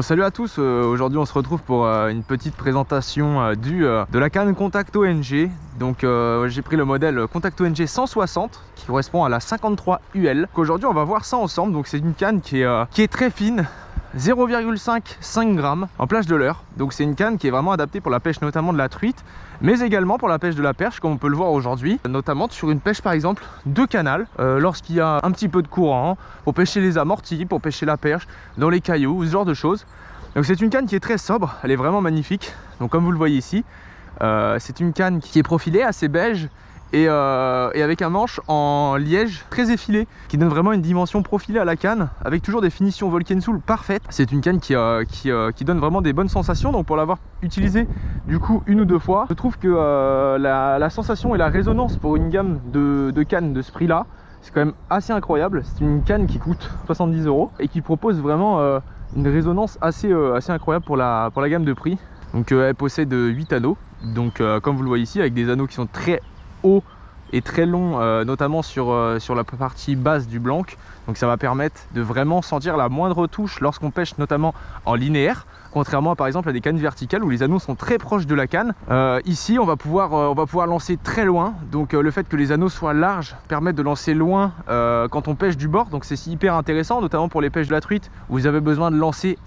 Bon, salut à tous, aujourd'hui on se retrouve pour une petite présentation de la canne Contacto NG. Donc j'ai pris le modèle Contacto NG 160 qui correspond à la 53 UL. Aujourd'hui on va voir ça ensemble. Donc c'est une canne qui est très fine, 0,5 grammes en plage de leurre. Donc c'est une canne qui est vraiment adaptée pour la pêche notamment de la truite, mais également pour la pêche de la perche comme on peut le voir aujourd'hui, notamment sur une pêche par exemple de canal, lorsqu'il y a un petit peu de courant, pour pêcher les amortis, pour pêcher la perche dans les cailloux, ce genre de choses. Donc c'est une canne qui est très sobre, elle est vraiment magnifique. Donc comme vous le voyez ici, c'est une canne qui est profilée, assez beige, et avec un manche en liège très effilé qui donne vraiment une dimension profilée à la canne avec toujours des finitions Volkensoul parfaites. C'est une canne qui donne vraiment des bonnes sensations. Donc pour l'avoir utilisée du coup une ou deux fois, je trouve que la sensation et la résonance pour une gamme de cannes de ce prix là, c'est quand même assez incroyable. C'est une canne qui coûte 70 € et qui propose vraiment une résonance assez incroyable pour la gamme de prix. Donc elle possède 8 anneaux, donc comme vous le voyez ici, avec des anneaux qui sont très haut et très long, notamment sur la partie basse du blanc. Donc ça va permettre de vraiment sentir la moindre touche lorsqu'on pêche notamment en linéaire, contrairement à par exemple à des cannes verticales où les anneaux sont très proches de la canne. Ici on va pouvoir lancer très loin. Donc le fait que les anneaux soient larges permet de lancer loin quand on pêche du bord. Donc c'est hyper intéressant, notamment pour les pêches de la truite où vous avez besoin de lancer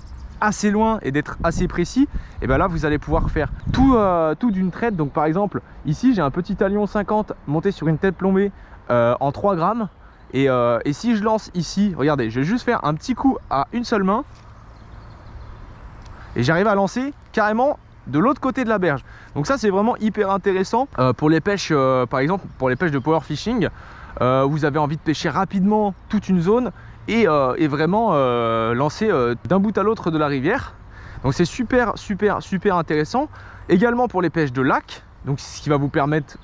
assez loin et d'être assez précis. Et bien là vous allez pouvoir faire tout d'une traite. Donc par exemple ici j'ai un petit talion 50 monté sur une tête plombée en 3 grammes et si je lance ici, regardez, je vais juste faire un petit coup à une seule main et j'arrive à lancer carrément de l'autre côté de la berge. Donc ça c'est vraiment hyper intéressant pour les pêches, par exemple pour les pêches de power fishing. Vous avez envie de pêcher rapidement toute une zone et vraiment lancer d'un bout à l'autre de la rivière. Donc c'est super intéressant. Également pour les pêches de lac, donc ce qui va vous permettre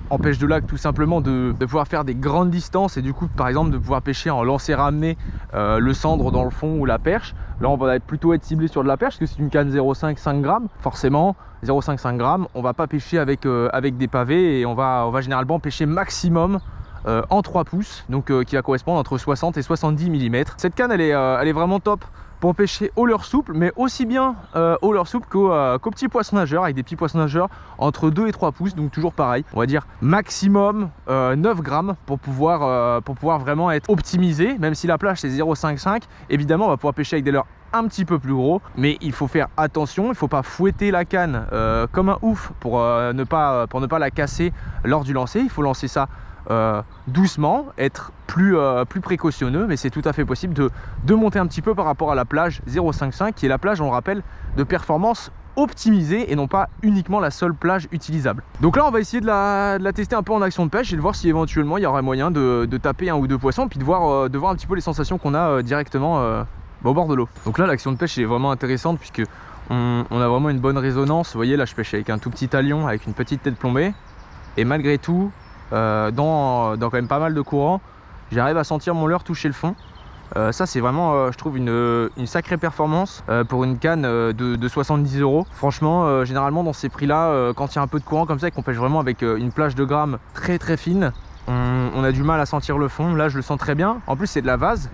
en pêche de lac tout simplement de pouvoir faire des grandes distances et du coup par exemple de pouvoir pêcher en lancer ramener le cendre dans le fond ou la perche. Là on va plutôt être ciblé sur de la perche parce que c'est une canne 0,5 grammes. Forcément 0,5 grammes, on va pas pêcher avec des pavés et on va généralement pêcher maximum en 3 pouces, donc qui va correspondre entre 60 et 70 mm. Cette canne elle est vraiment top pour pêcher au leurre souple, mais aussi bien au leurre souple qu'au petit poisson nageur, avec des petits poissons nageurs entre 2 et 3 pouces, donc toujours pareil, on va dire maximum 9 grammes pour pouvoir vraiment être optimisé. Même si la plage c'est 0,55, évidemment on va pouvoir pêcher avec des leurres un petit peu plus gros, mais il faut faire attention, il ne faut pas fouetter la canne comme un ouf pour ne pas la casser lors du lancer. Il faut lancer ça doucement, être plus précautionneux, mais c'est tout à fait possible de monter un petit peu par rapport à la plage 0,55 qui est la plage, on le rappelle, de performance optimisée et non pas uniquement la seule plage utilisable. Donc là on va essayer de la tester un peu en action de pêche et de voir si éventuellement il y aurait moyen de taper un ou deux poissons, puis de voir un petit peu les sensations qu'on a directement au bord de l'eau. Donc là l'action de pêche est vraiment intéressante puisque on a vraiment une bonne résonance. Vous voyez là je pêche avec un tout petit talion avec une petite tête plombée et malgré tout dans quand même pas mal de courant, j'arrive à sentir mon leurre toucher le fond. Ça c'est vraiment je trouve une sacrée performance pour une canne de 70 €. Franchement généralement dans ces prix là, quand il y a un peu de courant comme ça et qu'on pêche vraiment avec une plage de grammes très fine, on a du mal à sentir le fond. Là je le sens très bien, en plus c'est de la vase,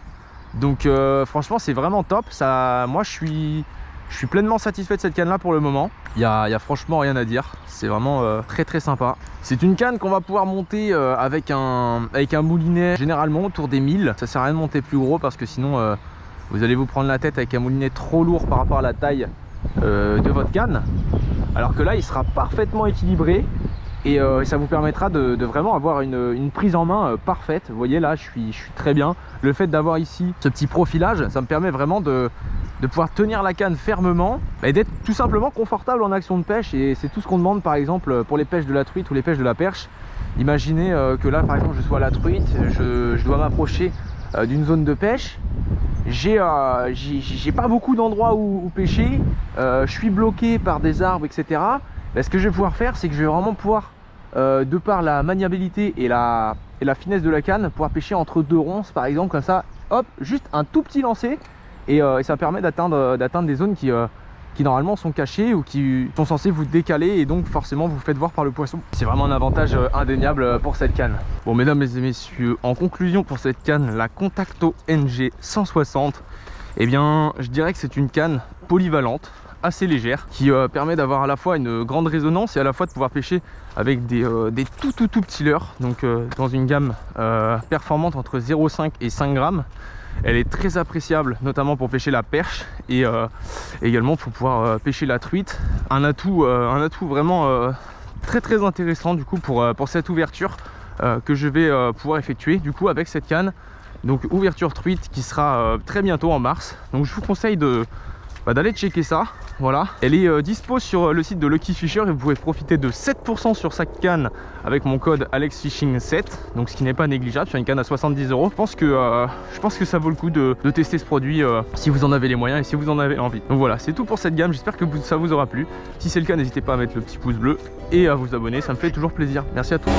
donc franchement c'est vraiment top. Moi je suis pleinement satisfait de cette canne là pour le moment. Il y a franchement rien à dire, c'est vraiment très sympa. C'est une canne qu'on va pouvoir monter avec un moulinet généralement autour des 1000. Ça sert à rien de monter plus gros parce que sinon vous allez vous prendre la tête avec un moulinet trop lourd par rapport à la taille de votre canne. Alors que là il sera parfaitement équilibré et ça vous permettra de vraiment avoir une prise en main parfaite. Vous voyez là je suis très bien. Le fait d'avoir ici ce petit profilage, ça me permet vraiment de pouvoir tenir la canne fermement et d'être tout simplement confortable en action de pêche. Et c'est tout ce qu'on demande par exemple pour les pêches de la truite ou les pêches de la perche. Imaginez que là par exemple je sois à la truite, je dois m'approcher d'une zone de pêche, j'ai pas beaucoup d'endroits où pêcher, je suis bloqué par des arbres etc. Ce que je vais pouvoir faire c'est que je vais vraiment pouvoir de par la maniabilité et la finesse de la canne pouvoir pêcher entre deux ronces par exemple, comme ça hop, juste un tout petit lancer et ça permet d'atteindre des zones qui normalement sont cachées ou qui sont censées vous décaler et donc forcément vous faites voir par le poisson. C'est vraiment un avantage indéniable pour cette canne. Bon mesdames et messieurs, en conclusion pour cette canne, la Contacto NG 160, eh bien je dirais que c'est une canne polyvalente, assez légère, qui permet d'avoir à la fois une grande résonance et à la fois de pouvoir pêcher avec des tout petits leurres, donc dans une gamme performante entre 0,5 et 5 grammes. Elle est très appréciable, notamment pour pêcher la perche et également pour pouvoir pêcher la truite. Un atout vraiment très intéressant du coup pour cette ouverture que je vais pouvoir effectuer du coup avec cette canne. Donc ouverture truite qui sera très bientôt en mars. Donc je vous conseille d'aller checker ça. Voilà, elle est dispo sur le site de Lucky Fisher et vous pouvez profiter de 7% sur sa canne avec mon code AlexFishing7, donc ce qui n'est pas négligeable sur une canne à 70 €. Je pense que ça vaut le coup de tester ce produit si vous en avez les moyens et si vous en avez envie. Donc voilà, c'est tout pour cette gamme, j'espère que ça vous aura plu. Si c'est le cas, n'hésitez pas à mettre le petit pouce bleu et à vous abonner, ça me fait toujours plaisir. Merci à tous.